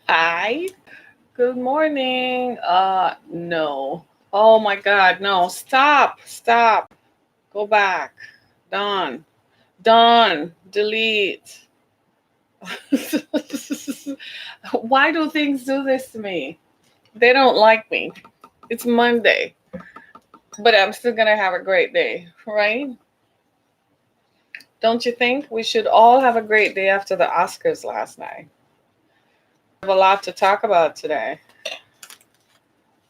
Hi. Good morning. No. Oh my God, no. Stop. Stop. Go back. Done. Done. Delete. Why do things do this to me? They don't like me. It's Monday, but I'm still gonna have a great day, right? Don't you think we should all have a great day after the Oscars last night? We have a lot to talk about today.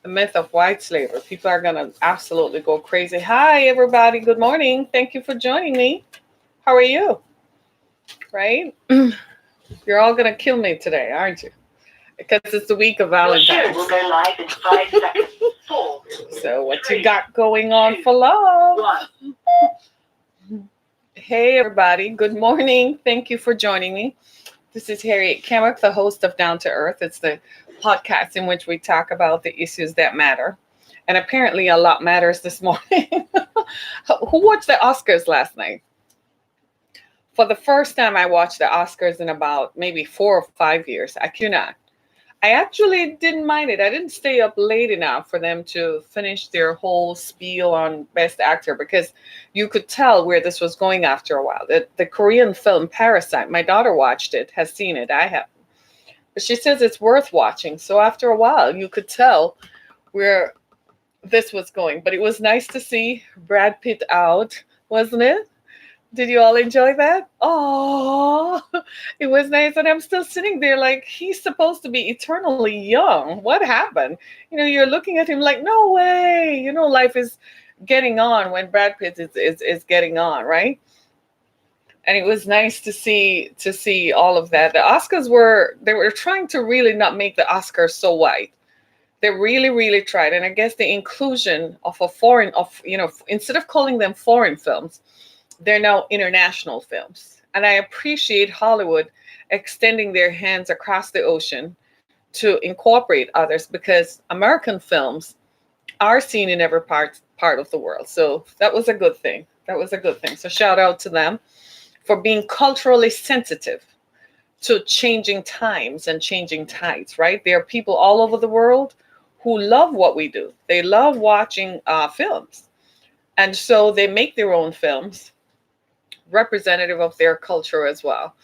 The myth of white slavery. People are going to absolutely go crazy. Hi, everybody. Good morning. Thank you for joining me. How are you? Right? You're all going to kill me today, aren't you? Because it's the week of Valentine's. Your share will go live in 5 seconds. 4. So, what you got going on for love? 1. Hey, everybody. Good morning. Thank you for joining me. This is Harriet Kemmick, the host of Down to Earth. It's the podcast in which we talk about the issues that matter. And apparently, a lot matters this morning. Who watched the Oscars last night? For the first time, I watched the Oscars in about maybe 4 or 5 years. I cannot. I actually didn't mind it. I didn't stay up late enough for them to finish their whole spiel on Best Actor because you could tell where this was going after a while. The Korean film Parasite, my daughter watched it, has seen it. I have. But she says it's worth watching. So after a while, you could tell where this was going. But it was nice to see Brad Pitt out, wasn't it? Did you all enjoy that? Oh, it was nice. And I'm still sitting there like he's supposed to be eternally young. What happened? You're looking at him like, no way. Life is getting on when Brad Pitt is getting on, right? And it was nice to see all of that. The Oscars they were trying to really not make the Oscars so white. They really, really tried. And I guess the inclusion of a foreign of instead of calling them foreign films, they're now international films. And I appreciate Hollywood extending their hands across the ocean to incorporate others because American films are seen in every part of the world. So that was a good thing. That was a good thing. So shout out to them for being culturally sensitive to changing times and changing tides, right? There are people all over the world who love what we do. They love watching films. And so they make their own films representative of their culture as well.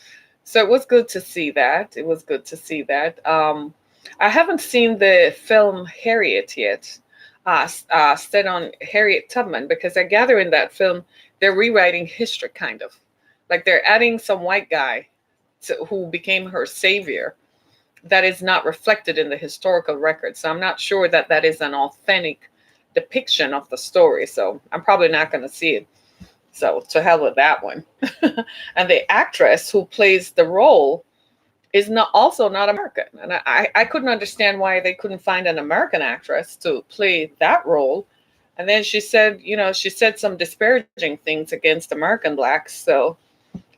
So it was good to see that. It was good to see that. I haven't seen the film Harriet yet, set on Harriet Tubman, because I gather in that film they're rewriting history, kind of. Like they're adding some white guy who became her savior that is not reflected in the historical record. So I'm not sure that that is an authentic depiction of the story. So I'm probably not going to see it. So to hell with that one. And the actress who plays the role is not American. And I couldn't understand why they couldn't find an American actress to play that role. And then she said some disparaging things against American blacks. So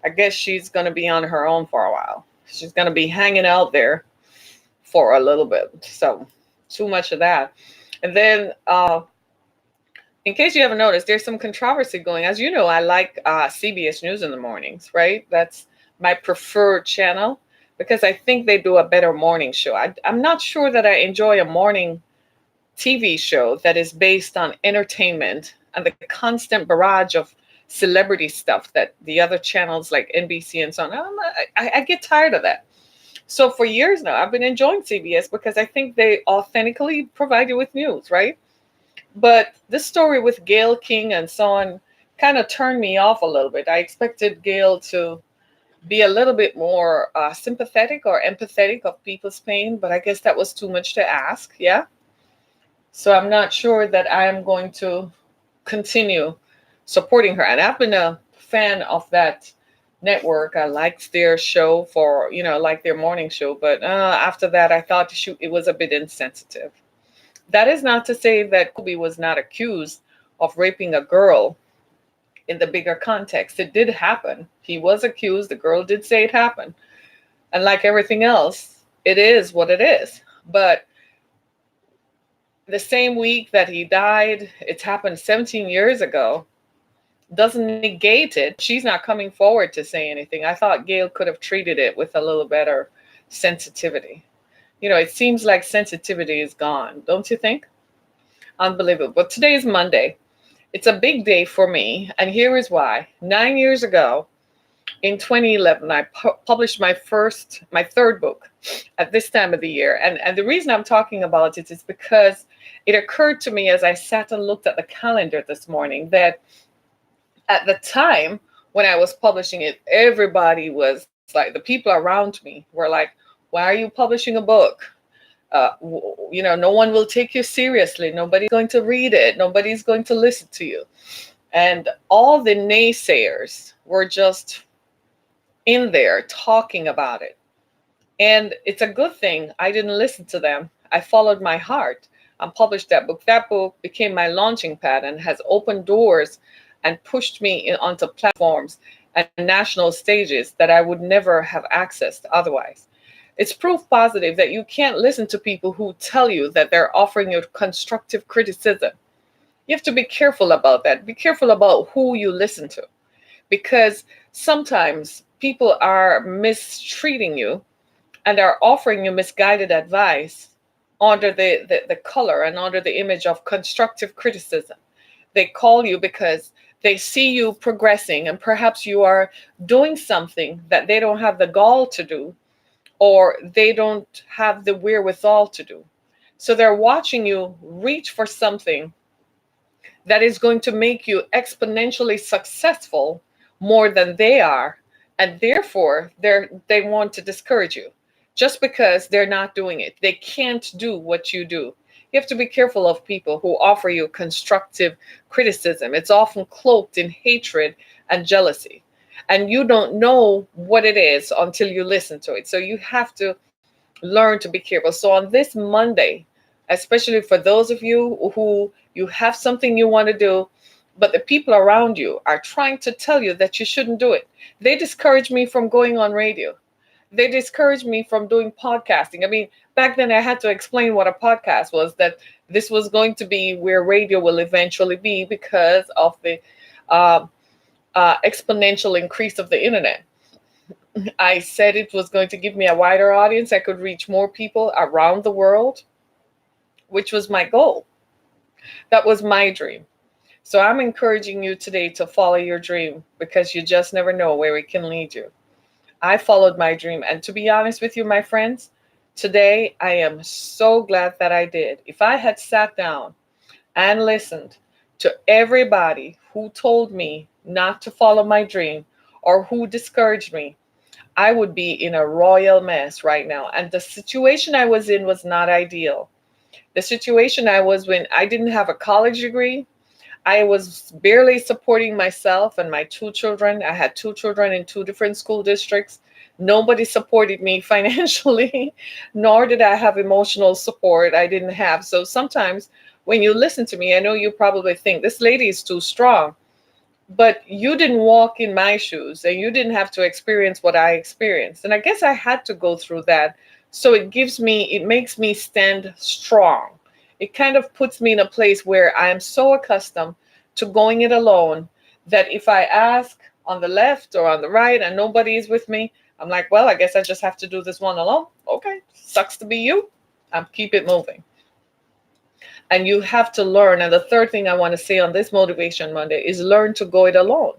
I guess she's going to be on her own for a while. She's going to be hanging out there for a little bit. So too much of that. And then in case you haven't noticed, there's some controversy going. As you know, I like CBS News in the mornings, right? That's my preferred channel because I think they do a better morning show. I'm not sure that I enjoy a morning TV show that is based on entertainment and the constant barrage of celebrity stuff that the other channels like NBC and so on. I get tired of that. So for years now, I've been enjoying CBS because I think they authentically provide you with news, right? But this story with Gail King and so on kind of turned me off a little bit. I expected Gail to be a little bit more sympathetic or empathetic of people's pain, but I guess that was too much to ask. Yeah. So I'm not sure that I am going to continue supporting her. And I've been a fan of that network. I liked their show like their morning show. But after that, I thought it was a bit insensitive. That is not to say that Kobe was not accused of raping a girl in the bigger context. It did happen. He was accused. The girl did say it happened. And like everything else, it is what it is. But the same week that he died, it's happened 17 years ago, doesn't negate it. She's not coming forward to say anything. I thought Gail could have treated it with a little better sensitivity. It seems like sensitivity is gone, don't you think? Unbelievable. But today is Monday. It's a big day for me, and here is why. 9 years ago, in 2011, I published my third book at this time of the year. And the reason I'm talking about it is because it occurred to me as I sat and looked at the calendar this morning that at the time when I was publishing it, everybody was like, the people around me were like, why are you publishing a book? No one will take you seriously. Nobody's going to read it. Nobody's going to listen to you. And all the naysayers were just in there talking about it. And it's a good thing I didn't listen to them. I followed my heart and published that book. That book became my launching pad and has opened doors and pushed me onto platforms and national stages that I would never have accessed otherwise. It's proof positive that you can't listen to people who tell you that they're offering you constructive criticism. You have to be careful about that. Be careful about who you listen to, because sometimes people are mistreating you and are offering you misguided advice under the color and under the image of constructive criticism. They call you because they see you progressing, and perhaps you are doing something that they don't have the gall to do, or they don't have the wherewithal to do. So they're watching you reach for something that is going to make you exponentially successful more than they are, and therefore they want to discourage you just because they're not doing it. They can't do what you do. You have to be careful of people who offer you constructive criticism. It's often cloaked in hatred and jealousy, and you don't know what it is until you listen to it. So you have to learn to be careful. So on this Monday, especially for those of you who you have something you want to do, but the people around you are trying to tell you that you shouldn't do it. They discouraged me from going on radio. They discouraged me from doing podcasting. I mean, back then I had to explain what a podcast was, that this was going to be where radio will eventually be because of the uh, exponential increase of the internet. I said it was going to give me a wider audience. I could reach more people around the world, which was my goal. That was my dream. So I'm encouraging you today to follow your dream, because you just never know where it can lead you. I followed my dream. And to be honest with you, my friends, today I am so glad that I did. If I had sat down and listened to everybody who told me not to follow my dream or who discouraged me, I would be in a royal mess right now. And the situation I was in was not ideal. The situation I was when I didn't have a college degree. I was barely supporting myself and my two children. I had two children in two different school districts. Nobody supported me financially, nor did I have emotional support. I didn't have. So sometimes when you listen to me, I know you probably think this lady is too strong, but you didn't walk in my shoes and you didn't have to experience what I experienced. And I guess I had to go through that. So it makes me stand strong. It kind of puts me in a place where I am so accustomed to going it alone that if I ask on the left or on the right and nobody is with me, I'm like, well, I guess I just have to do this one alone. Okay, sucks to be you. I'm keep it moving. And you have to learn. And the third thing I want to say on this Motivation Monday is learn to go it alone.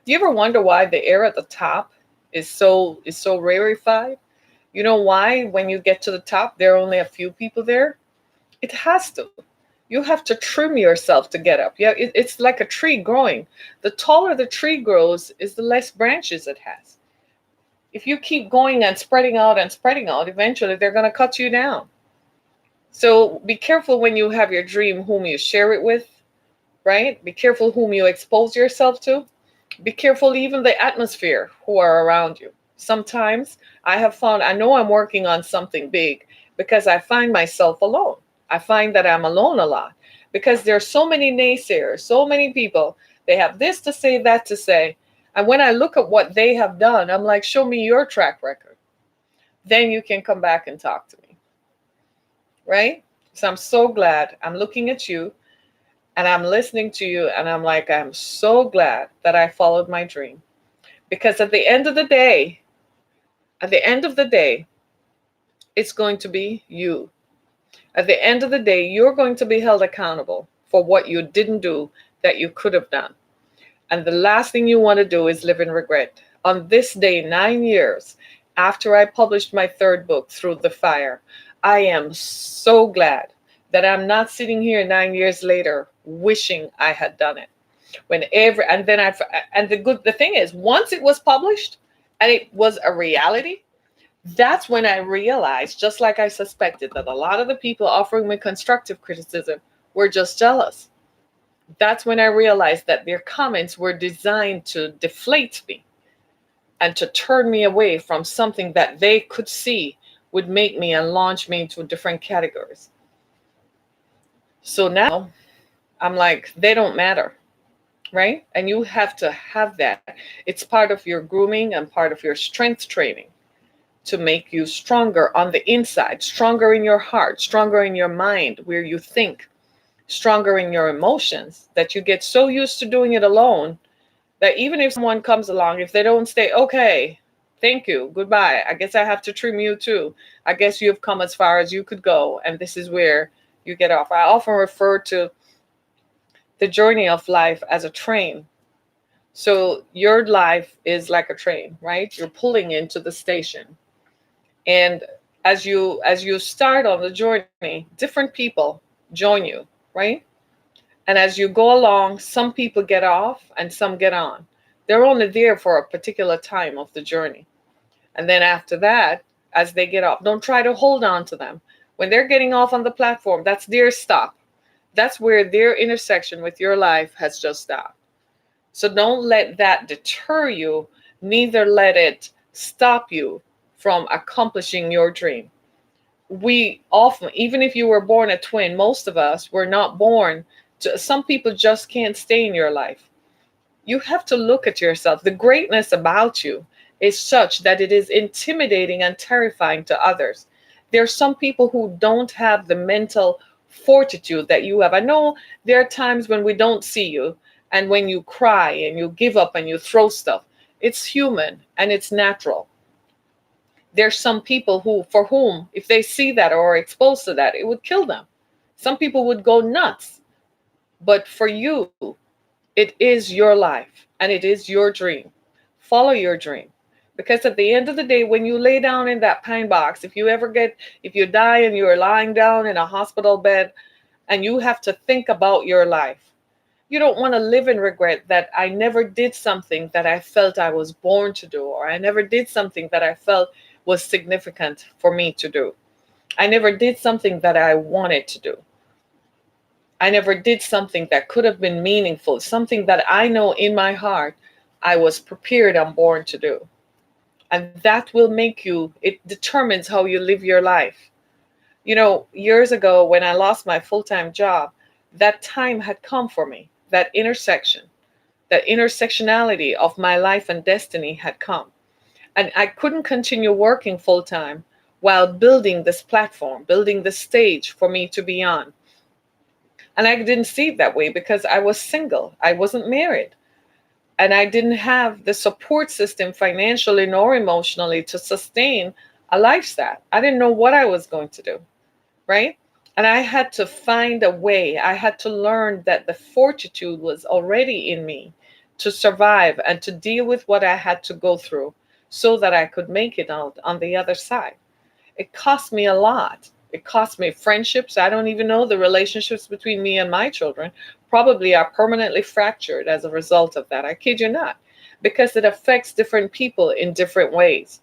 Do you ever wonder why the air at the top is so rarefied? You know why when you get to the top, there are only a few people there? It has to. You have to trim yourself to get up. Yeah, it's like a tree growing. The taller the tree grows is the less branches it has. If you keep going and spreading out, eventually they're going to cut you down. So be careful when you have your dream whom you share it with, right? Be careful whom you expose yourself to. Be careful even the atmosphere who are around you. Sometimes I have found, I know I'm working on something big because I find myself alone. I find that I'm alone a lot because there are so many naysayers, so many people. They have this to say, that to say. And when I look at what they have done, I'm like, show me your track record. Then you can come back and talk to me. Right? So I'm so glad I'm looking at you and I'm listening to you. And I'm like, I'm so glad that I followed my dream. Because at the end of the day, It's going to be you. At the end of the day, you're going to be held accountable for what you didn't do that you could have done. And the last thing you want to do is live in regret. On this day, 9 years after I published my third book, Through the Fire, I am so glad that I'm not sitting here 9 years later wishing I had done it. Whenever, and then and the thing is, once it was published and it was a reality, that's when I realized, just like I suspected, that a lot of the people offering me constructive criticism were just jealous. That's when I realized that their comments were designed to deflate me and to turn me away from something that they could see would make me and launch me into different categories. So now I'm like, they don't matter, right? And you have to have that. It's part of your grooming and part of your strength training to make you stronger on the inside, stronger in your heart, stronger in your mind, where you think, stronger in your emotions, that you get so used to doing it alone that even if someone comes along, if they don't stay, okay, thank you, goodbye, I guess I have to trim you too. I guess you've come as far as you could go, and this is where you get off. I often refer to the journey of life as a train. So your life is like a train, right? You're pulling into the station. And as you start on the journey, different people join you, right? And as you go along, some people get off and some get on. They're only there for a particular time of the journey. And then after that, as they get off, don't try to hold on to them. When they're getting off on the platform, that's their stop. That's where their intersection with your life has just stopped. So don't let that deter you, neither let it stop you from accomplishing your dream. We often, even if you were born a twin, most of us were not born to, some people just can't stay in your life. You have to look at yourself. The greatness about you is such that it is intimidating and terrifying to others. There are some people who don't have the mental fortitude that you have. I know there are times when we don't see you and when you cry and you give up and you throw stuff. It's human and it's natural. There's some people who, for whom, if they see that or are exposed to that, it would kill them. Some people would go nuts. But for you, it is your life and it is your dream. Follow your dream. Because at the end of the day, when you lay down in that pine box, if you die and you're lying down in a hospital bed and you have to think about your life, you don't want to live in regret that I never did something that I felt I was born to do, or I never did something that I felt was significant for me to do. I never did something that I wanted to do. I never did something that could have been meaningful, something that I know in my heart I was prepared and born to do. And that will make you, it determines how you live your life. You know, years ago when I lost my full time job, that time had come for me. That intersection, that intersectionality of my life and destiny had come. And I couldn't continue working full time while building this platform, building the stage for me to be on. And I didn't see it that way because I was single. I wasn't married. And I didn't have the support system financially nor emotionally to sustain a lifestyle. I didn't know what I was going to do, right? And I had to find a way. I had to learn that the fortitude was already in me to survive and to deal with what I had to go through so that I could make it out on the other side. It cost me a lot. It cost me friendships. I don't even know, the relationships between me and my children probably are permanently fractured as a result of that. I kid you not, because it affects different people in different ways.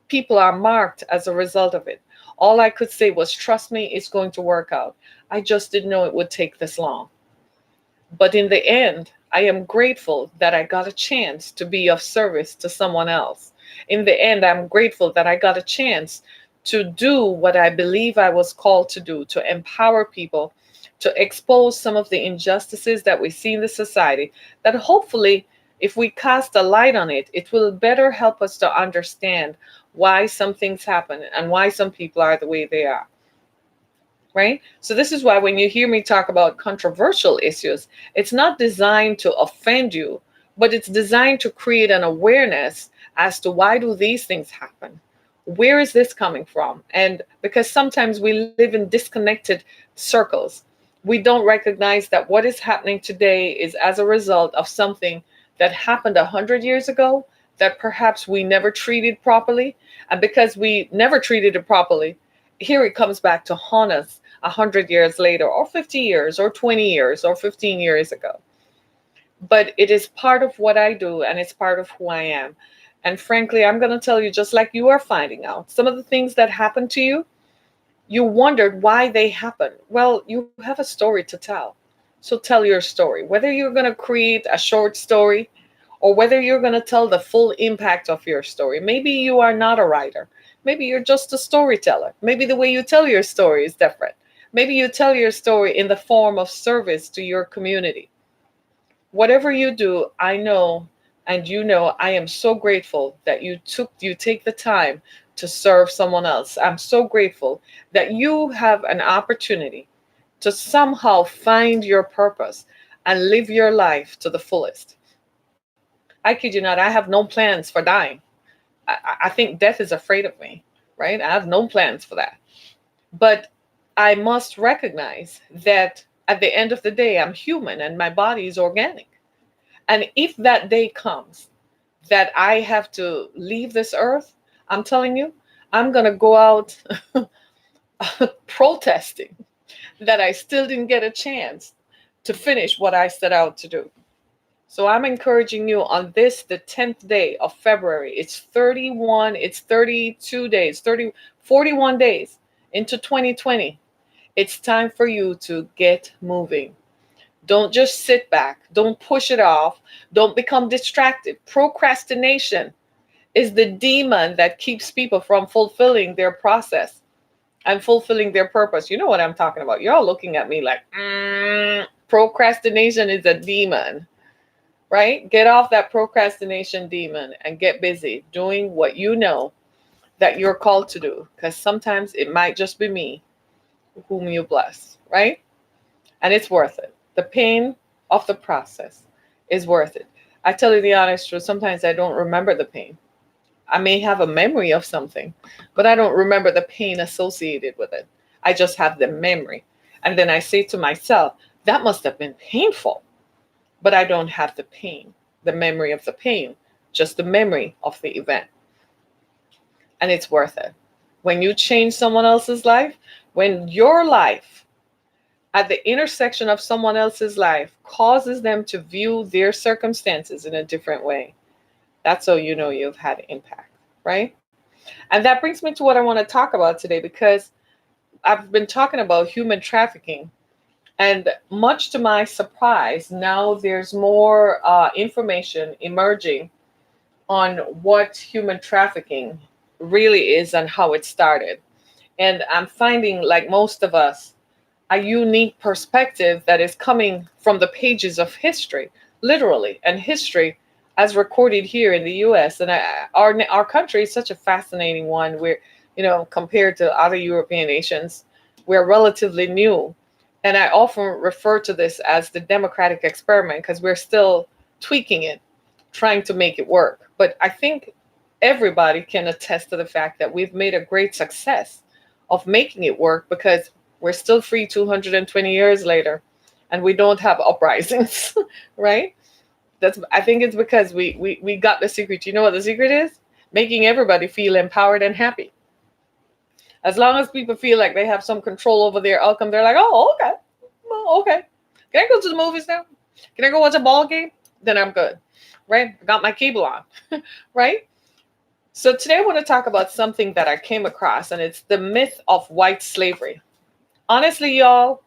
People are marked as a result of it. All I could say was, trust me, it's going to work out. I just didn't know it would take this long. But in the end, I am grateful that I got a chance to be of service to someone else. In the end, I'm grateful that I got a chance to do what I believe I was called to do, to empower people, to expose some of the injustices that we see in the society, that hopefully, if we cast a light on it, it will better help us to understand why some things happen and why some people are the way they are. Right? So this is why when you hear me talk about controversial issues, it's not designed to offend you, but it's designed to create an awareness as to why do these things happen? Where is this coming from? And because sometimes we live in disconnected circles, we don't recognize that what is happening today is as a result of something that happened 100 years ago that perhaps we never treated properly. And because we never treated it properly, here it comes back to haunt us 100 years later, or 50 years, or 20 years, or 15 years ago. But it is part of what I do and it's part of who I am. And frankly, I'm going to tell you, just like you are finding out, some of the things that happened to you, you wondered why they happened. Well, you have a story to tell. So tell your story. Whether you're going to create a short story or whether you're going to tell the full impact of your story. Maybe you are not a writer. Maybe you're just a storyteller. Maybe the way you tell your story is different. Maybe you tell your story in the form of service to your community. Whatever you do, I know, and you know, I am so grateful that you take the time to serve someone else. I'm so grateful that you have an opportunity to somehow find your purpose and live your life to the fullest. I kid you not, I have no plans for dying. I think death is afraid of me, right? I have no plans for that. But I must recognize that at the end of the day, I'm human and my body is organic. And if that day comes that I have to leave this earth, I'm telling you, I'm going to go out protesting that I still didn't get a chance to finish what I set out to do. So I'm encouraging you on this, the 10th day of February. It's 32 days, 41 days into 2020. It's time for you to get moving. Don't just sit back. Don't push it off. Don't become distracted. Procrastination is the demon that keeps people from fulfilling their process and fulfilling their purpose. You know what I'm talking about. You're all looking at me like, procrastination is a demon, right? Get off that procrastination demon and get busy doing what you know that you're called to do. Because sometimes it might just be me whom you bless, right? And it's worth it. The pain of the process is worth it. I tell you the honest truth, sometimes I don't remember the pain. I may have a memory of something, but I don't remember the pain associated with it. I just have the memory. And then I say to myself, that must have been painful, but I don't have the pain, the memory of the pain, just the memory of the event. And it's worth it. When you change someone else's life, when your life at the intersection of someone else's life causes them to view their circumstances in a different way, that's how you know you've had impact, right? And that brings me to what I want to talk about today, because I've been talking about human trafficking. And much to my surprise, now there's more information emerging on what human trafficking really is and how it started. And I'm finding, like most of us, a unique perspective that is coming from the pages of history, literally, and history as recorded here in the U.S. And our country is such a fascinating one. We're, compared to other European nations, we're relatively new. And I often refer to this as the democratic experiment because we're still tweaking it, trying to make it work. But I think everybody can attest to the fact that we've made a great success of making it work, because we're still free 220 years later and we don't have uprisings, right? I think it's because we got the secret. You know what the secret is? Making everybody feel empowered and happy. As long as people feel like they have some control over their outcome, they're like, oh, okay. Well, okay. Can I go to the movies now? Can I go watch a ball game? Then I'm good, right? I got my cable on, right? So today I want to talk about something that I came across, and it's the myth of white slavery. Honestly, y'all,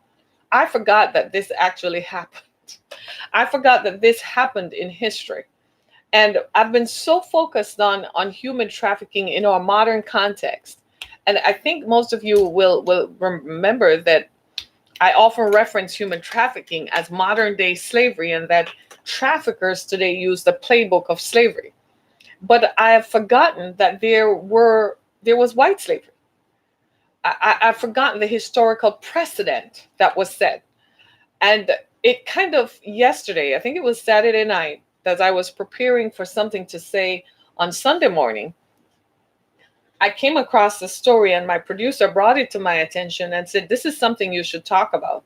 I forgot that this actually happened. I forgot that this happened in history. And I've been so focused on human trafficking in our modern context. And I think most of you will remember that I often reference human trafficking as modern day slavery, and that traffickers today use the playbook of slavery. But I have forgotten that there was white slavery. I've forgotten the historical precedent that was set. And it kind of yesterday, I think it was Saturday night, as I was preparing for something to say on Sunday morning, I came across the story and my producer brought it to my attention and said, "This is something you should talk about."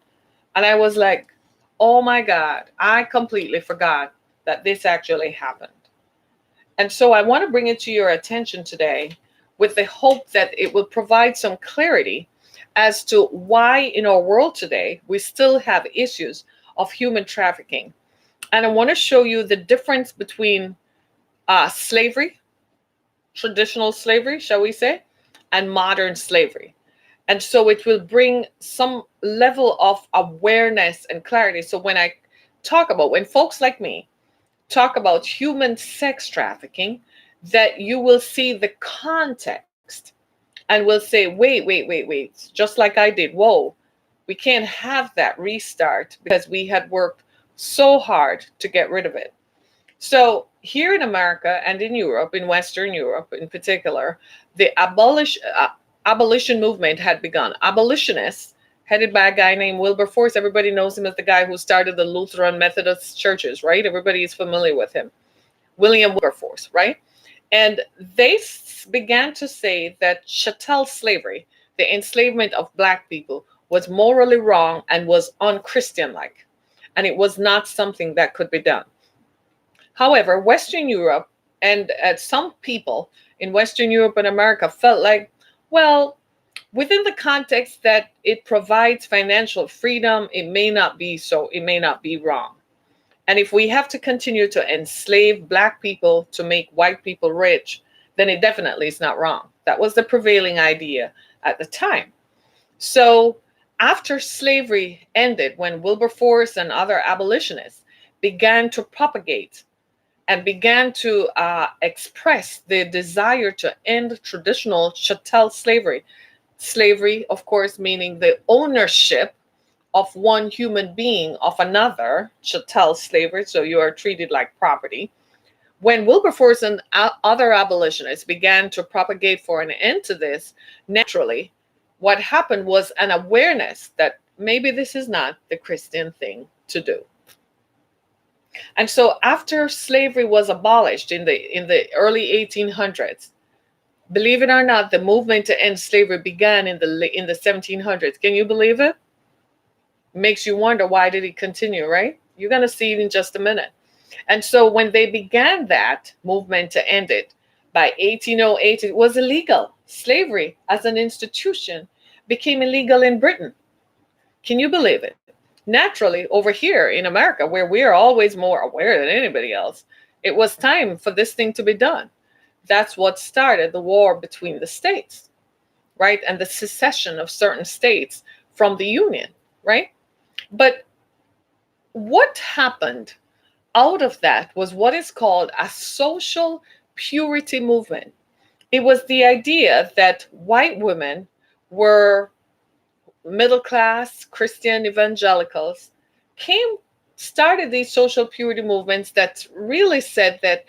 And I was like, oh my God, I completely forgot that this actually happened. And so I want to bring it to your attention today with the hope that it will provide some clarity as to why in our world today we still have issues of human trafficking. And I want to show you the difference between slavery, traditional slavery, shall we say, and modern slavery. And so it will bring some level of awareness and clarity. So when folks like me talk about human sex trafficking, that you will see the context and will say, wait, just like I did. Whoa, we can't have that restart because we had worked so hard to get rid of it. So here in America and in Europe, in Western Europe in particular, the abolition movement had begun. Abolitionists, headed by a guy named Wilberforce. Everybody knows him as the guy who started the Lutheran Methodist churches, right? Everybody is familiar with him. William Wilberforce, right? And they began to say that chattel slavery, the enslavement of black people, was morally wrong and was unchristian-like. And it was not something that could be done. However, Western Europe and some people in Western Europe and America felt like, well, within the context that it provides financial freedom, it may not be so, it may not be wrong. And if we have to continue to enslave black people to make white people rich, then it definitely is not wrong. That was the prevailing idea at the time. So after slavery ended, when Wilberforce and other abolitionists began to propagate and began to express the desire to end traditional chattel slavery. Slavery, of course, meaning the ownership of one human being of another, chattel slavery, so you are treated like property. When Wilberforce and other abolitionists began to propagate for an end to this, naturally, what happened was an awareness that maybe this is not the Christian thing to do. And so after slavery was abolished in the early 1800s, believe it or not, the movement to end slavery began in the 1700s. Can you believe it? Makes you wonder, why did it continue, right? You're going to see it in just a minute. And so when they began that movement to end it, by 1808, it was illegal. Slavery as an institution became illegal in Britain. Can you believe it? Naturally, over here in America, where we are always more aware than anybody else, it was time for this thing to be done. That's what started the war between the states, right? And the secession of certain states from the Union, right? But what happened out of that was what is called a social purity movement. It was the idea that white women were middle class Christian evangelicals started these social purity movements that really said that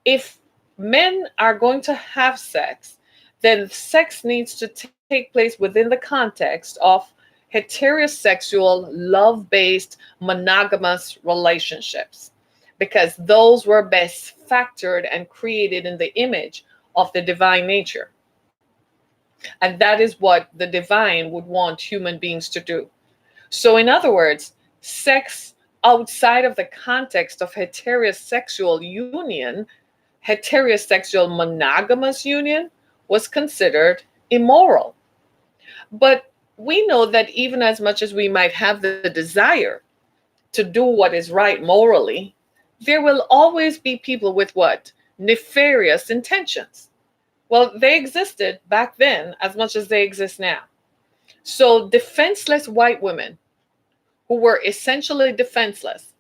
if men are going to have sex, then sex needs to take place within the context of heterosexual, love-based, monogamous relationships, because those were best factored and created in the image of the divine nature. And that is what the divine would want human beings to do. So, in other words, sex outside of the context of heterosexual union, heterosexual monogamous union, was considered immoral. But we know that even as much as we might have the desire to do what is right morally, there will always be people with what? Nefarious intentions. Well, they existed back then as much as they exist now. So defenseless white women who were essentially defenseless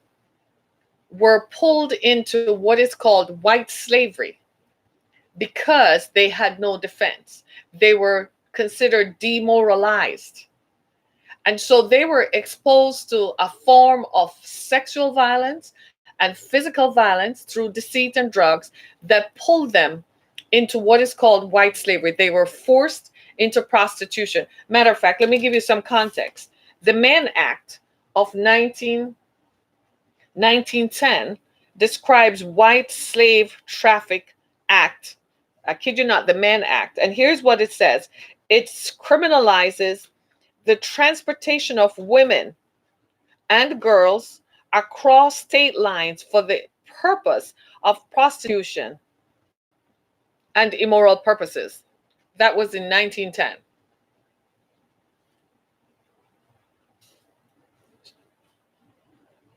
were pulled into what is called white slavery because they had no defense. They were considered demoralized. And so they were exposed to a form of sexual violence and physical violence through deceit and drugs that pulled them into what is called white slavery. They were forced into prostitution. Matter of fact, let me give you some context. The Mann Act of 1910 describes White Slave Traffic Act I kid you not, the Mann Act. And here's what it says: it criminalizes the transportation of women and girls across state lines for the purpose of prostitution and immoral purposes. That was in 1910.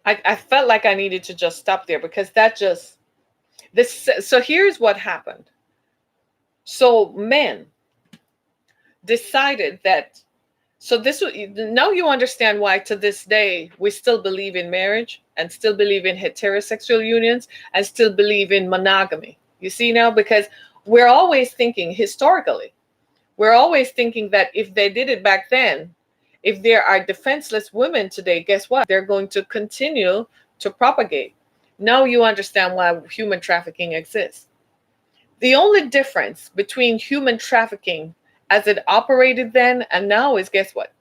I felt like I needed to just stop there because that just this. So here's what happened. So men decided that. So this now you understand why to this day we still believe in marriage and still believe in heterosexual unions and still believe in monogamy. You see now, because we're always thinking historically, we're always thinking that if they did it back then, if there are defenseless women today, guess what? They're going to continue to propagate. Now you understand why human trafficking exists. The only difference between human trafficking as it operated then and now is, guess what?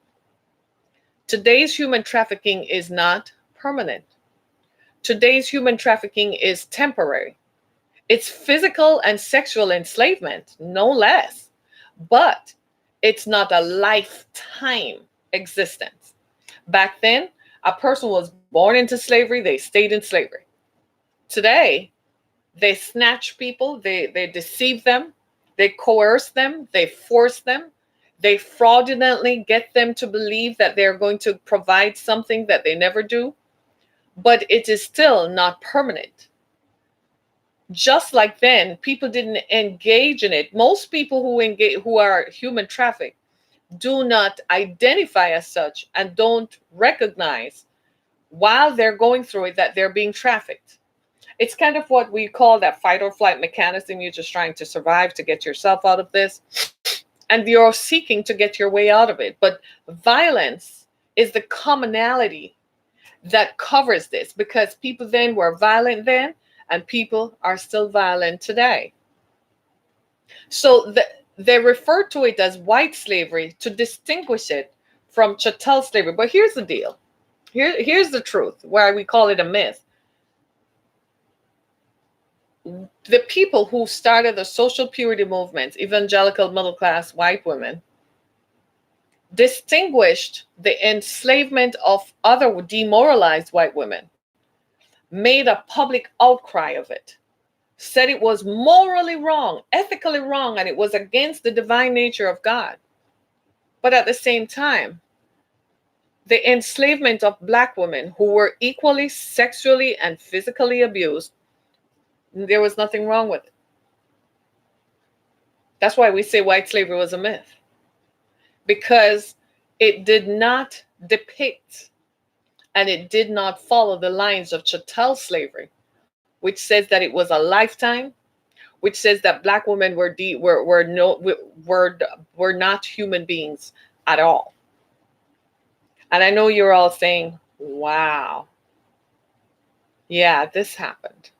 Today's human trafficking is not permanent. Today's human trafficking is temporary. It's physical and sexual enslavement, no less, but it's not a lifetime existence. Back then, a person was born into slavery, they stayed in slavery. Today, they snatch people, they deceive them, they coerce them, they force them, they fraudulently get them to believe that they're going to provide something that they never do, but it is still not permanent. Just like then, people didn't engage in it. Most people who are human trafficked do not identify as such and don't recognize while they're going through it that they're being trafficked. It's kind of what we call that fight or flight mechanism. You're just trying to survive to get yourself out of this. And you're seeking to get your way out of it. But violence is the commonality that covers this, because people then were violent then and people are still violent today. So they refer to it as white slavery to distinguish it from chattel slavery. But here's the deal. Here's the truth, why we call it a myth. The people who started the social purity movements, evangelical middle class white women, distinguished the enslavement of other demoralized white women, made a public outcry of it, said it was morally wrong, ethically wrong, and it was against the divine nature of God. But at the same time, the enslavement of black women who were equally sexually and physically abused, there was nothing wrong with it. That's why we say white slavery was a myth, because it did not depict and it did not follow the lines of chattel slavery, which says that it was a lifetime, which says that black women were not human beings at all. And I know you're all saying, wow, yeah, this happened.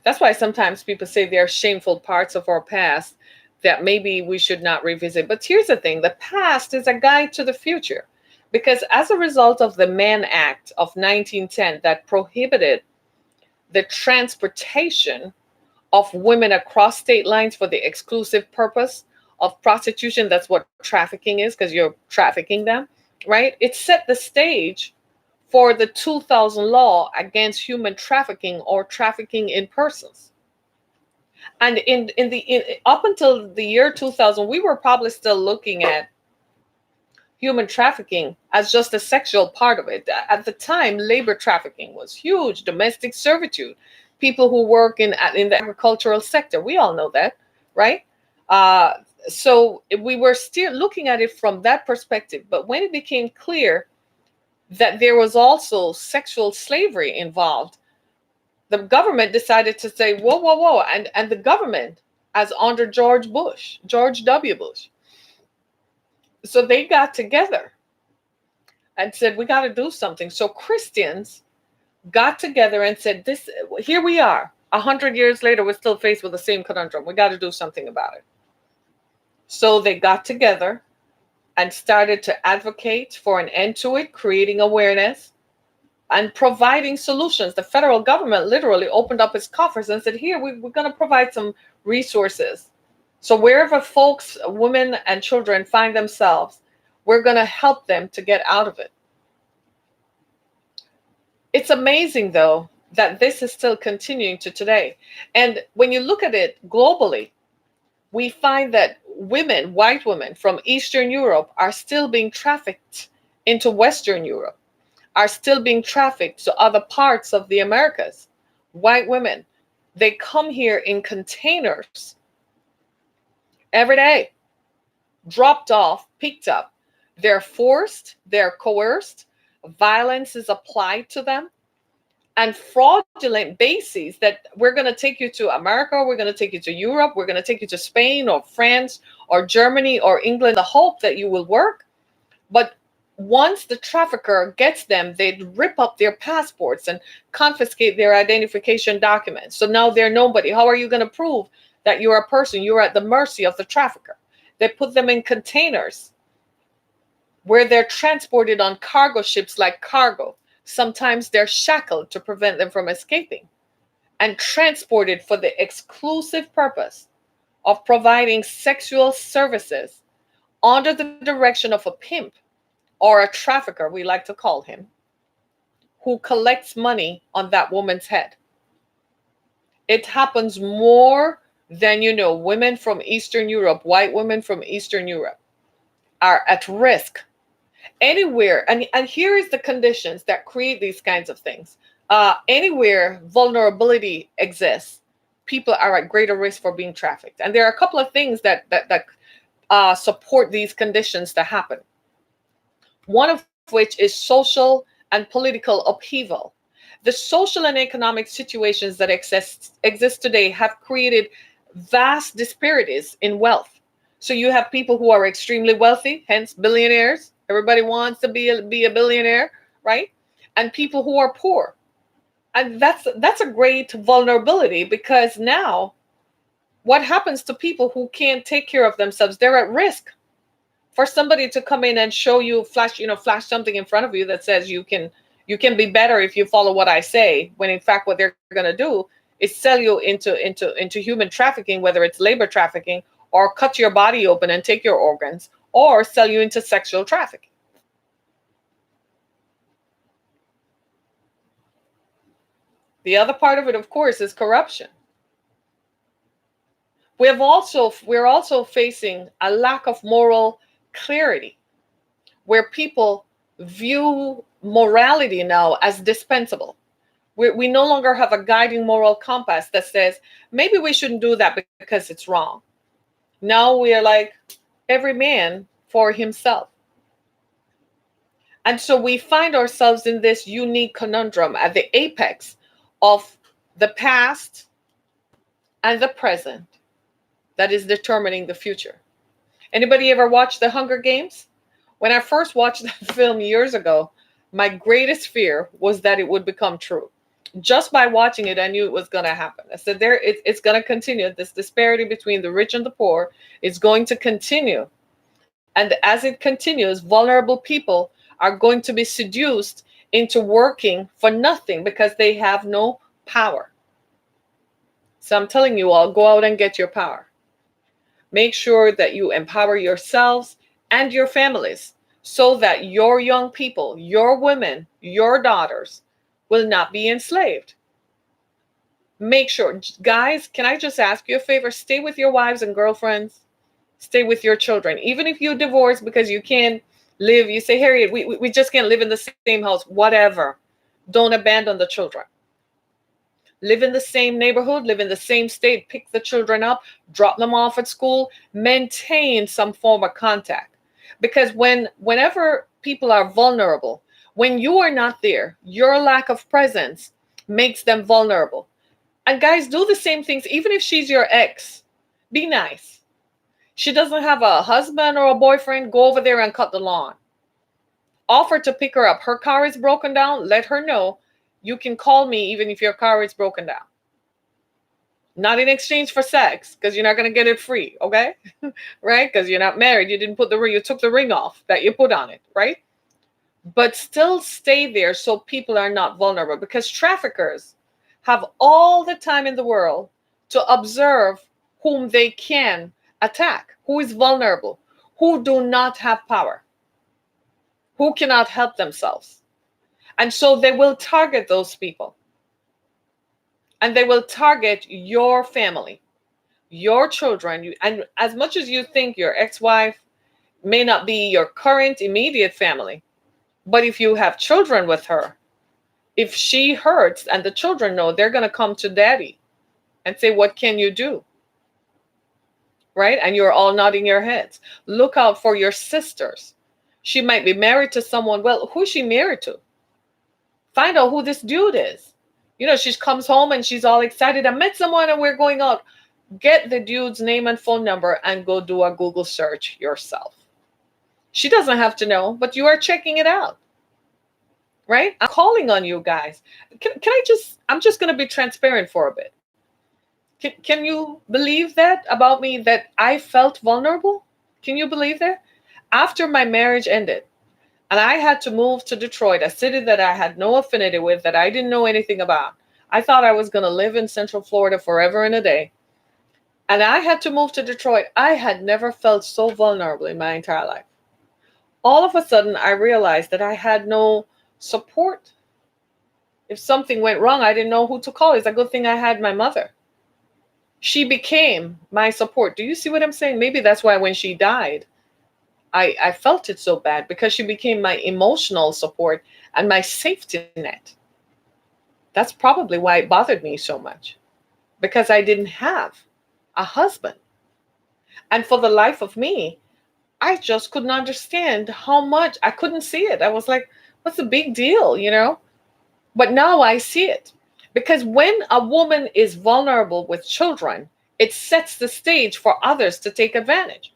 That's why sometimes people say there are shameful parts of our past that maybe we should not revisit. But here's the thing, the past is a guide to the future. Because as a result of the Mann Act of 1910 that prohibited the transportation of women across state lines for the exclusive purpose of prostitution, that's what trafficking is, because you're trafficking them, right? It set the stage for the 2000 law against human trafficking or trafficking in persons. And up until the year 2000, we were probably still looking at human trafficking as just a sexual part of it. At the time, labor trafficking was huge, domestic servitude, people who work in the agricultural sector. We all know that, right? So we were still looking at it from that perspective. But when it became clear that there was also sexual slavery involved, the government decided to say, whoa, whoa, whoa. And the government, as under George W. Bush. So they got together and said, we got to do something. So Christians got together and said, here we are. 100 years later, we're still faced with the same conundrum. We got to do something about it. So they got together and started to advocate for an end to it, creating awareness and providing solutions. The federal government literally opened up its coffers and said, here, we're going to provide some resources So wherever folks, women and children find themselves, we're going to help them to get out of it. It's amazing, though, that this is still continuing to today. And when you look at it globally, we find that women, white women from Eastern Europe, are still being trafficked into Western Europe, are still being trafficked to other parts of the Americas. White women, they come here in containers every day, dropped off, picked up. They're forced, they're coerced, violence is applied to them, and fraudulent bases that we're going to take you to America, we're going to take you to Europe, we're going to take you to Spain or France or Germany or England, the hope that you will work. But once the trafficker gets them, they rip up their passports and confiscate their identification documents. So now they're nobody. How are you going to prove that you're a person? You're at the mercy of the trafficker. They put them in containers where they're transported on cargo ships like cargo. Sometimes they're shackled to prevent them from escaping and transported for the exclusive purpose of providing sexual services under the direction of a pimp or a trafficker, we like to call him, who collects money on that woman's head. It happens more than you know. Women from Eastern Europe, white women from Eastern Europe, are at risk anywhere. And here is the conditions that create these kinds of things. Anywhere vulnerability exists, people are at greater risk for being trafficked. And there are a couple of things that support these conditions to happen. One of which is social and political upheaval. The social and economic situations that exist today have created vast disparities in wealth. So you have people who are extremely wealthy, hence billionaires. Everybody wants to be a billionaire, right? And people who are poor. And that's a great vulnerability, because now what happens to people who can't take care of themselves? They're at risk for somebody to come in and show you, flash something in front of you that says you can be better if you follow what I say, when in fact what they're going to do is sell you into human trafficking, whether it's labor trafficking or cut your body open and take your organs, or sell you into sexual trafficking. The other part of it, of course, is corruption. We're also facing a lack of moral clarity, where people view morality now as dispensable. We no longer have a guiding moral compass that says maybe we shouldn't do that because it's wrong. Now we are like, every man for himself. And so we find ourselves in this unique conundrum at the apex of the past and the present that is determining the future. Anybody ever watch The Hunger Games? When I first watched that film years ago, my greatest fear was that it would become true. Just by watching it, I knew it was going to happen. I said, it's going to continue. This disparity between the rich and the poor is going to continue. And as it continues, vulnerable people are going to be seduced into working for nothing because they have no power. So I'm telling you all, go out and get your power. Make sure that you empower yourselves and your families so that your young people, your women, your daughters will not be enslaved. Make sure, guys, can I just ask you a favor? Stay with your wives and girlfriends. Stay with your children. Even if you divorce because you can't live, you say, Harriet, we just can't live in the same house, whatever. Don't abandon the children. Live in the same neighborhood, live in the same state, pick the children up, drop them off at school, maintain some form of contact. Because whenever people are vulnerable, when you are not there, your lack of presence makes them vulnerable. And guys, do the same things. Even if she's your ex, be nice. She doesn't have a husband or a boyfriend, go over there and cut the lawn. Offer to pick her up. Her car is broken down, let her know. You can call me even if your car is broken down. Not in exchange for sex, because you're not going to get it free, okay? Right? Because you're not married. You didn't put the ring, you took the ring off that you put on it, right? But still stay there so people are not vulnerable, because traffickers have all the time in the world to observe whom they can attack, who is vulnerable, who do not have power, who cannot help themselves. And so they will target those people. And they will target your family, your children. And as much as you think your ex-wife may not be your current immediate family, but if you have children with her, if she hurts and the children know, they're going to come to daddy and say, what can you do? Right? And you're all nodding your heads. Look out for your sisters. She might be married to someone. Well, who's she married to? Find out who this dude is. You know, she comes home and she's all excited. I met someone and we're going out. Get the dude's name and phone number and go do a Google search yourself. She doesn't have to know, but you are checking it out. Right? I'm calling on you guys. I'm just going to be transparent for a bit. Can you believe that about me, that I felt vulnerable? Can you believe that? After my marriage ended and I had to move to Detroit, a city that I had no affinity with, that I didn't know anything about. I thought I was going to live in Central Florida forever and a day. And I had to move to Detroit. I had never felt so vulnerable in my entire life. All of a sudden, I realized that I had no support. If something went wrong, I didn't know who to call. It's a good thing I had my mother. She became my support. Do you see what I'm saying? Maybe that's why when she died, I felt it so bad, because she became my emotional support and my safety net. That's probably why it bothered me so much, because I didn't have a husband. And for the life of me, I just couldn't understand how much. I couldn't see it. I was like, what's the big deal, you know? But now I see it. Because when a woman is vulnerable with children, it sets the stage for others to take advantage.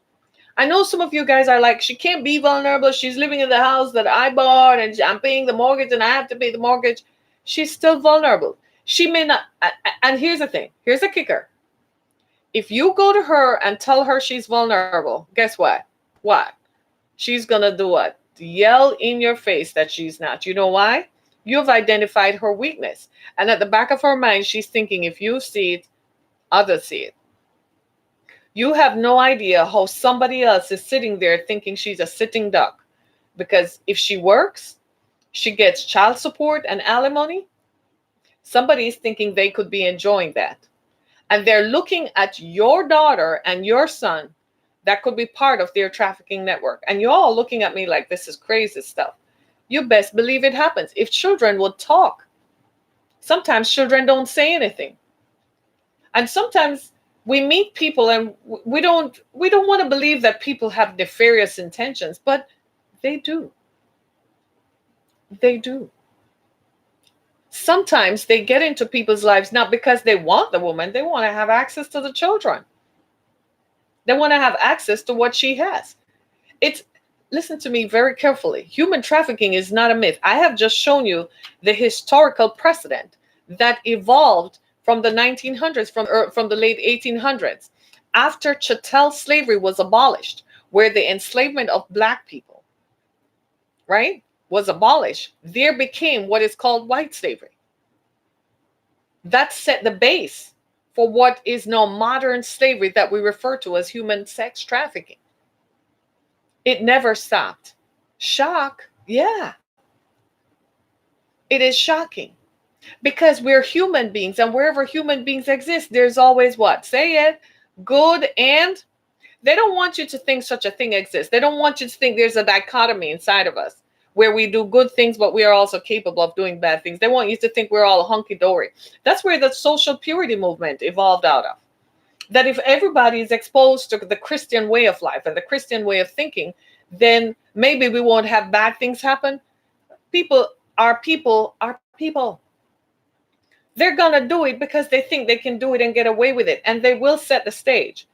I know some of you guys are like, she can't be vulnerable. She's living in the house that I bought and I'm paying the mortgage and I have to pay the mortgage. She's still vulnerable. She may not. And here's the thing. Here's the kicker. If you go to her and tell her she's vulnerable, guess what? What? She's going to do what? Yell in your face that she's not. You know why? You've identified her weakness. And at the back of her mind, she's thinking, if you see it, others see it. You have no idea how somebody else is sitting there thinking she's a sitting duck. Because if she works, she gets child support and alimony. Somebody is thinking they could be enjoying that. And they're looking at your daughter and your son that could be part of their trafficking network. And you're all looking at me like this is crazy stuff. You best believe it happens. If children would talk, sometimes children don't say anything. And sometimes we meet people and we don't want to believe that people have nefarious intentions, but they do. They do. Sometimes they get into people's lives not because they want the woman, they want to have access to the children. They want to have access to what she has. Listen to me very carefully. Human trafficking is not a myth. I have just shown you the historical precedent that evolved from the 1900s, from the late 1800s, after chattel slavery was abolished, where the enslavement of Black people, right, was abolished. There became what is called white slavery. That set the base for what is now modern slavery that we refer to as human sex trafficking. It never stopped. Shock? Yeah. It is shocking. Because we're human beings, and wherever human beings exist, there's always what? Say it. Good and. They don't want you to think such a thing exists. They don't want you to think there's a dichotomy inside of us where we do good things, but we are also capable of doing bad things. They want you to think we're all hunky-dory. That's where the social purity movement evolved out of. That if everybody is exposed to the Christian way of life and the Christian way of thinking, then maybe we won't have bad things happen. People are people. They're going to do it because they think they can do it and get away with it. And they will set the stage.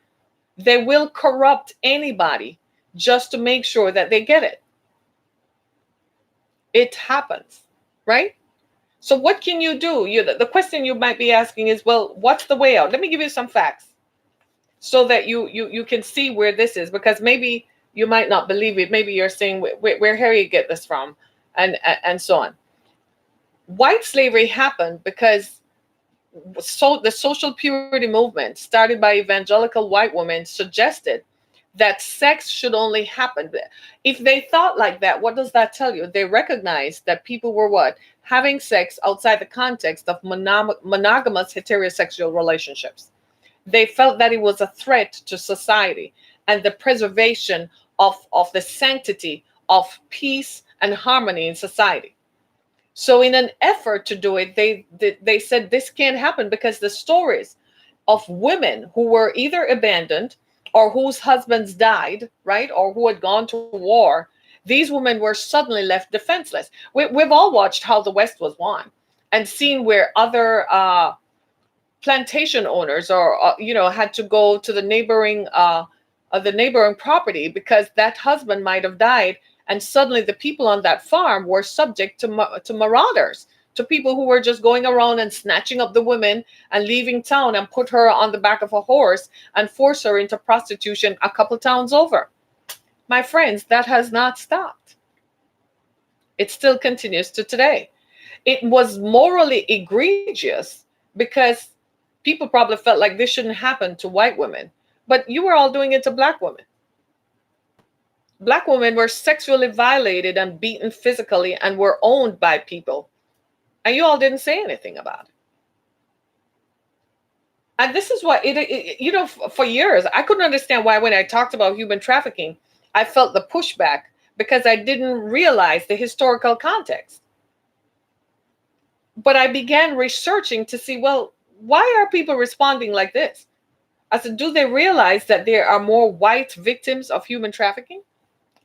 They will corrupt anybody just to make sure that they get it. It happens, right? So what can you do? The question you might be asking is, well, what's the way out? Let me give you some facts so that you can see where this is, because maybe you might not believe it. Maybe you're saying, where Harry get this from, and so on. White slavery happened because So the social purity movement started by evangelical white women suggested that sex should only happen. If they thought like that, what does that tell you? They recognized that people were what? Having sex outside the context of monogamous heterosexual relationships. They felt that it was a threat to society and the preservation of the sanctity of peace and harmony in society. So, in an effort to do it, they said this can't happen because the stories of women who were either abandoned or whose husbands died, right, or who had gone to war, these women were suddenly left defenseless. We've all watched How the West Was Won and seen where other plantation owners or had to go to the neighboring property because that husband might have died, and suddenly the people on that farm were subject to marauders, to people who were just going around and snatching up the women and leaving town and put her on the back of a horse and force her into prostitution a couple towns over. My friends, that has not stopped. It still continues to today. It was morally egregious because people probably felt like this shouldn't happen to white women, but you were all doing it to black women. Black women were sexually violated and beaten physically and were owned by people, and you all didn't say anything about it. And this is what for years I couldn't understand why when I talked about human trafficking I felt the pushback, because I didn't realize the historical context. But I began researching to see, well, why are people responding like this? I said, do they realize that there are more white victims of human trafficking,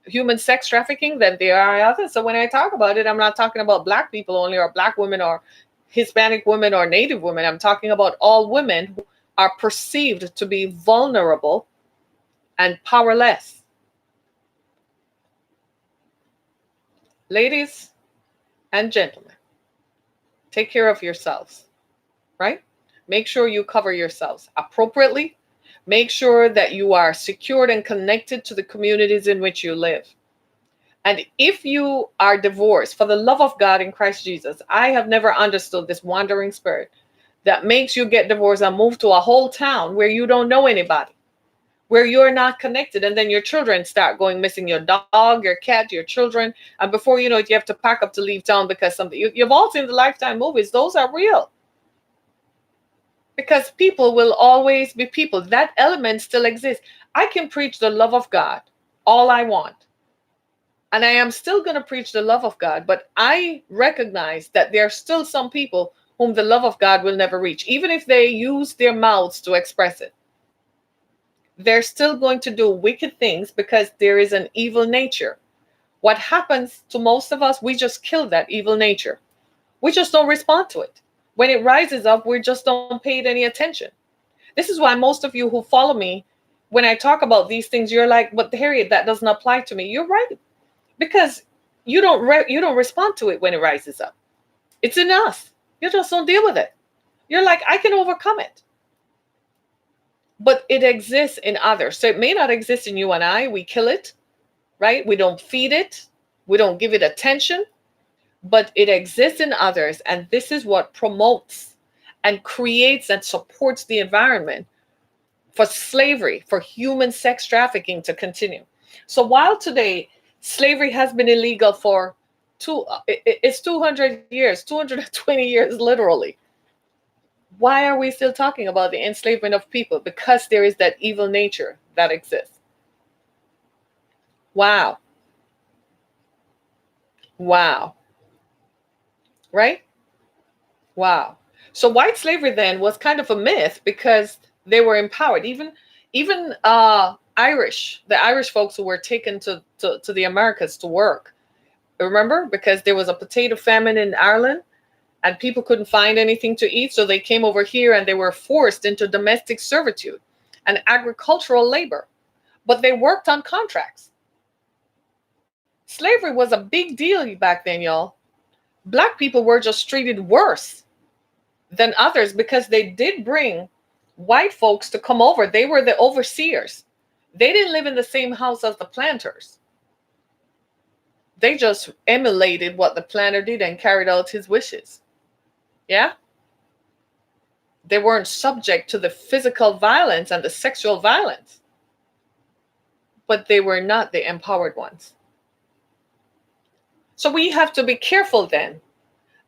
human sex trafficking, than there are others? So when I talk about it, I'm not talking about black people only, or black women, or Hispanic women, or Native women. I'm talking about all women who are perceived to be vulnerable and powerless. Ladies and gentlemen, take care of yourselves, right? Make sure you cover yourselves appropriately. Make sure that you are secured and connected to the communities in which you live. And if you are divorced, for the love of God in Christ Jesus, I have never understood this wandering spirit that makes you get divorced and move to a whole town where you don't know anybody, where you're not connected, and then your children start going missing, your dog, your cat, your children, and before you know it, you have to pack up to leave town because something. You've all seen the Lifetime movies. Those are real. Because people will always be people. That element still exists. I can preach the love of God all I want, and I am still going to preach the love of God, but I recognize that there are still some people whom the love of God will never reach, even if they use their mouths to express it. They're still going to do wicked things because there is an evil nature. What happens to most of us, we just kill that evil nature. We just don't respond to it. When it rises up, we just don't pay it any attention. This is why most of you who follow me, when I talk about these things, you're like, but Harriet, that doesn't apply to me. You're right. Because you don't respond to it when it rises up. It's in us. You just don't deal with it. You're like, I can overcome it. But it exists in others. So it may not exist in you and I. We kill it, right? We don't feed it. We don't give it attention. But it exists in others. And this is what promotes and creates and supports the environment for slavery, for human sex trafficking to continue. So while today slavery has been illegal for it's 200 years, 220 years literally, why are we still talking about the enslavement of people? Because there is that evil nature that exists. Wow. Wow. Right? Wow. So white slavery then was kind of a myth because they were empowered. Even the Irish folks who were taken to the Americas to work. Remember? Because there was a potato famine in Ireland and people couldn't find anything to eat. So they came over here and they were forced into domestic servitude and agricultural labor. But they worked on contracts. Slavery was a big deal back then, y'all. Black people were just treated worse than others because they did bring white folks to come over. They were the overseers. They didn't live in the same house as the planters. They just emulated what the planter did and carried out his wishes. Yeah? They weren't subject to the physical violence and the sexual violence, but they were not the empowered ones. So we have to be careful then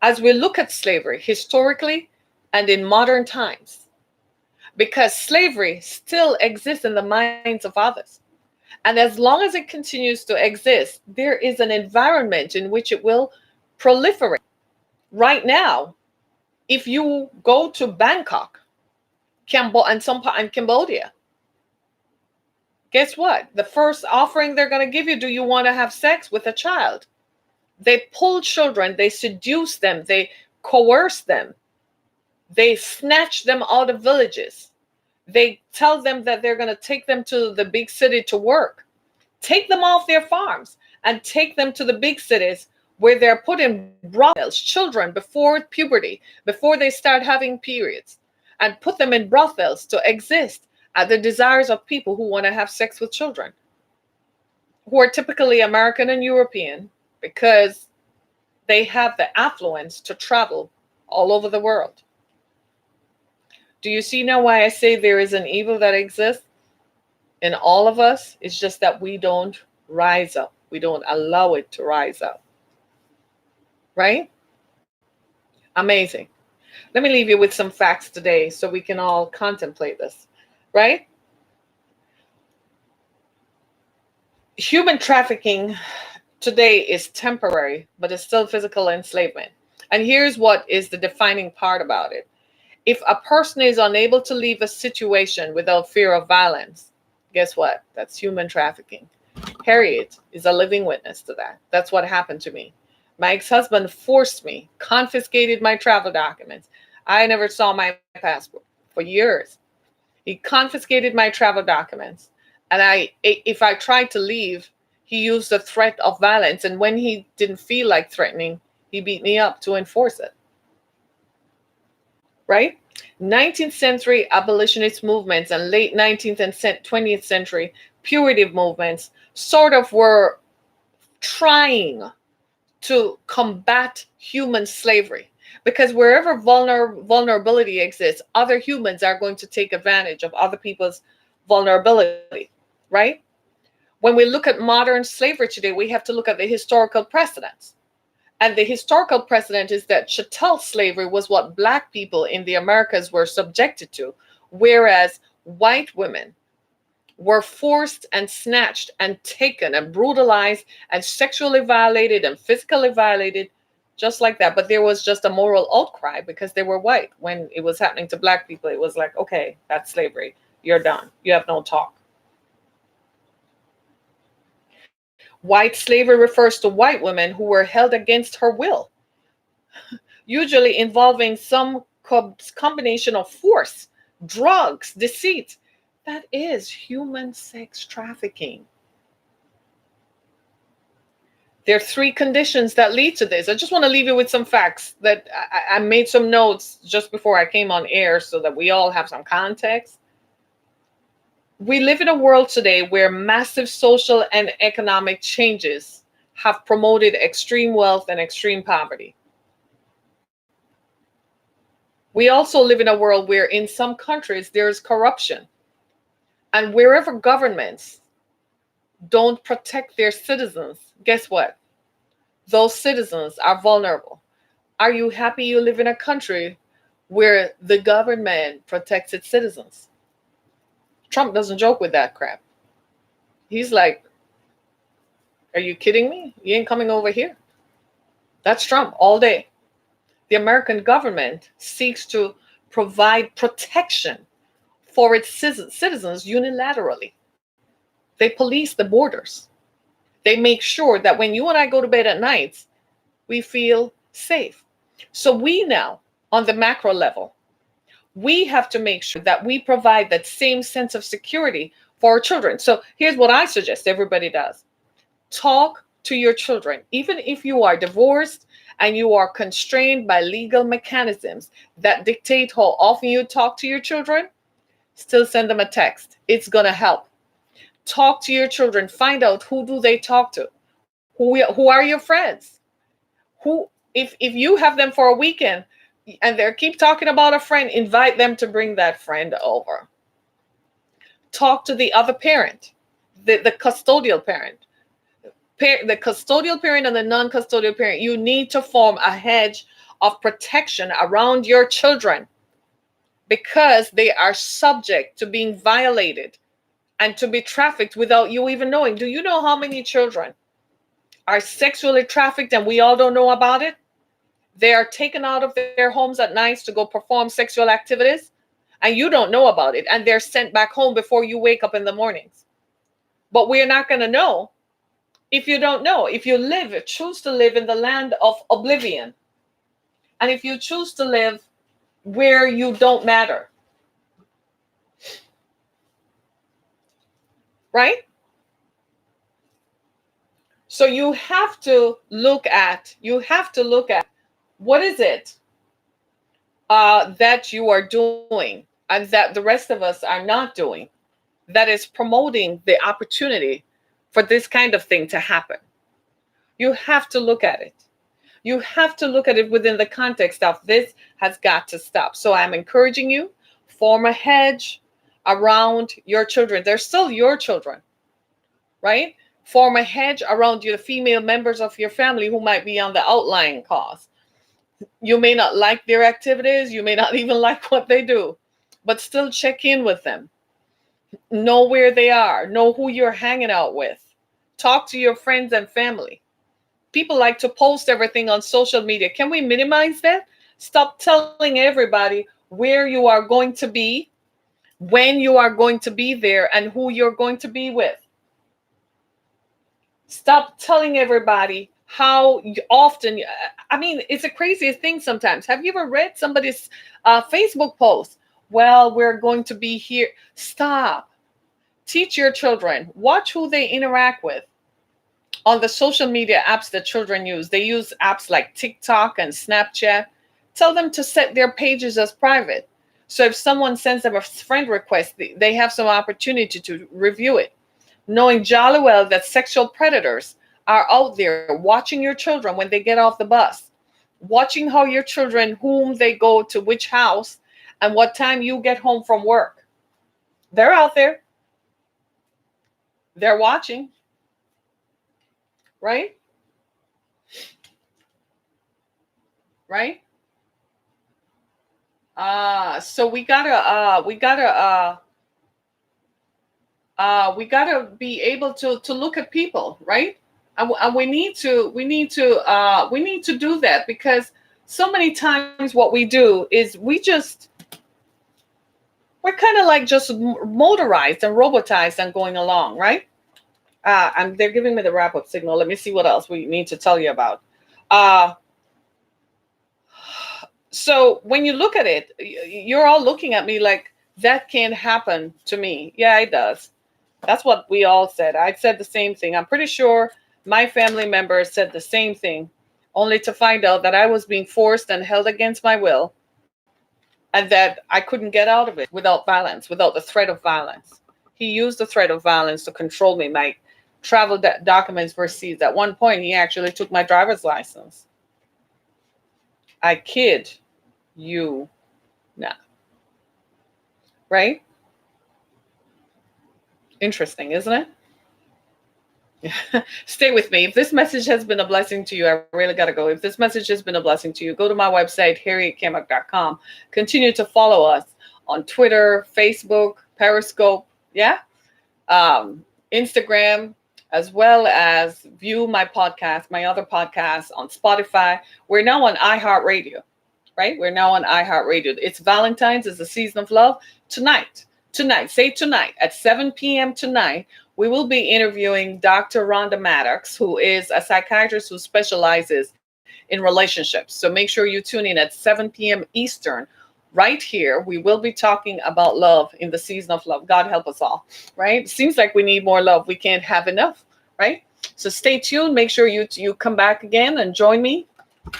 as we look at slavery historically and in modern times, because slavery still exists in the minds of others. And as long as it continues to exist, there is an environment in which it will proliferate. Right now, if you go to Bangkok, and Cambodia, guess what? The first offering they're going to give you, do you want to have sex with a child? They pull children, they seduce them, they coerce them, they snatch them out of villages. They tell them that they're going to take them to the big city to work, take them off their farms and take them to the big cities where they're put in brothels, children before puberty, before they start having periods, and put them in brothels to exist at the desires of people who want to have sex with children, who are typically American and European, because they have the affluence to travel all over the world. Do you see now why I say there is an evil that exists in all of us? It's just that we don't rise up. We don't allow it to rise up. Right? Amazing. Let me leave you with some facts today so we can all contemplate this. Right? Human trafficking today is temporary, but it's still physical enslavement. And here's what is the defining part about it. If a person is unable to leave a situation without fear of violence, guess what? That's human trafficking. Harriet is a living witness to that. That's what happened to me. My ex-husband forced me, confiscated my travel documents. I never saw my passport for years. He confiscated my travel documents. And if I tried to leave, he used the threat of violence. And when he didn't feel like threatening, he beat me up to enforce it. Right? 19th century abolitionist movements and late 19th and 20th century putative movements sort of were trying to combat human slavery, because wherever vulnerability exists, other humans are going to take advantage of other people's vulnerability, right? When we look at modern slavery today, we have to look at the historical precedents. And the historical precedent is that chattel slavery was what Black people in the Americas were subjected to, whereas white women were forced and snatched and taken and brutalized and sexually violated and physically violated just like that. But there was just a moral outcry because they were white. When it was happening to Black people, it was like, okay, that's slavery. You're done. You have no talk. White slavery refers to white women who were held against her will, usually involving some combination of force, drugs, deceit. That is human sex trafficking. There are three conditions that lead to this. I just want to leave you with some facts that I made some notes just before I came on air so that we all have some context. We live in a world today where massive social and economic changes have promoted extreme wealth and extreme poverty. We also live in a world where in some countries there is corruption. And wherever governments don't protect their citizens, guess what? Those citizens are vulnerable. Are you happy you live in a country where the government protects its citizens? Trump doesn't joke with that crap. He's like, are you kidding me? You ain't coming over here. That's Trump all day. The American government seeks to provide protection for its citizens unilaterally. They police the borders. They make sure that when you and I go to bed at night, we feel safe. So we now, on the macro level, we have to make sure that we provide that same sense of security for our children. So here's what I suggest everybody does. Talk to your children. Even if you are divorced and you are constrained by legal mechanisms that dictate how often you talk to your children, still send them a text. It's going to help. Talk to your children. Find out who do they talk to. Who are your friends? Who, if you have them for a weekend, and they keep talking about a friend, invite them to bring that friend over. Talk to the other parent, the custodial parent. The custodial parent and the non-custodial parent, you need to form a hedge of protection around your children, because they are subject to being violated and to be trafficked without you even knowing. Do you know how many children are sexually trafficked and we all don't know about it? They are taken out of their homes at nights to go perform sexual activities, and you don't know about it, and they're sent back home before you wake up in the mornings. But we're not going to know if you don't know. If you choose to live in the land of oblivion, and if you choose to live where you don't matter, right? So you have to look at what is it that you are doing and that the rest of us are not doing, that is promoting the opportunity for this kind of thing to happen. You have to look at it. You have to look at it within the context of this has got to stop. So I'm encouraging you, form a hedge around your children. They're still your children, right? Form a hedge around the female members of your family who might be on the outlying cause. You may not like their activities, you may not even like what they do, but still check in with them. Know where they are, know who you're hanging out with. Talk to your friends and family. People like to post everything on social media. Can we minimize that? Stop telling everybody where you are going to be, when you are going to be there, and who you're going to be with. Stop telling everybody how often. I mean, it's the craziest thing sometimes. Have you ever read somebody's Facebook post? Well, we're going to be here. Stop. Teach your children. Watch who they interact with on the social media apps that children use. They use apps like TikTok and Snapchat. Tell them to set their pages as private. So if someone sends them a friend request, they have some opportunity to review it. Knowing jolly well that sexual predators are out there watching your children when they get off the bus, watching how your children, whom they go to which house, and what time you get home from work. They're out there. They're watching. Right? Right? So we gotta be able to look at people, right? And we need to do that, because so many times what we do is we're kind of like just motorized and robotized and going along, right? And they're giving me the wrap up signal. Let me see what else we need to tell you about. Uh, so when you look at it, you're all looking at me like that can't happen to me. Yeah, it does. That's what we all said. I said the same thing. I'm pretty sure my family members said the same thing, only to find out that I was being forced and held against my will, and that I couldn't get out of it without violence, without the threat of violence. He used the threat of violence to control me. My travel documents were seized. At one point, he actually took my driver's license. I kid you not. Right? Interesting, isn't it? Stay with me. If this message has been a blessing to you, I really got to go. If this message has been a blessing to you, go to my website, harrietkemmock.com. Continue to follow us on Twitter, Facebook, Periscope, yeah, Instagram, as well as view my podcast, my other podcasts on Spotify. We're now on iHeartRadio, right? We're now on iHeartRadio. It's Valentine's. It's a season of love. Tonight, at 7 p.m. tonight, we will be interviewing Dr. Rhonda Maddox, who is a psychiatrist who specializes in relationships. So make sure you tune in at 7 p.m. Eastern. Right here, we will be talking about love in the season of love. God help us all, right? Seems like we need more love. We can't have enough, right? So stay tuned. Make sure you come back again and join me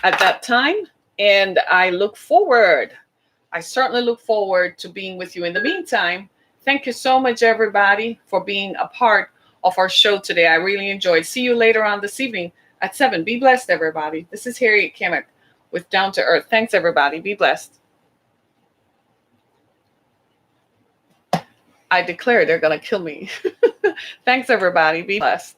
at that time. And I certainly look forward to being with you. In the meantime, thank you so much, everybody, for being a part of our show today. I really enjoyed. See you later on this evening at 7. Be blessed, everybody. This is Harriet Kimmick with down to earth. Thanks, everybody. Be blessed. I declare they're going to kill me. Thanks, everybody. Be blessed.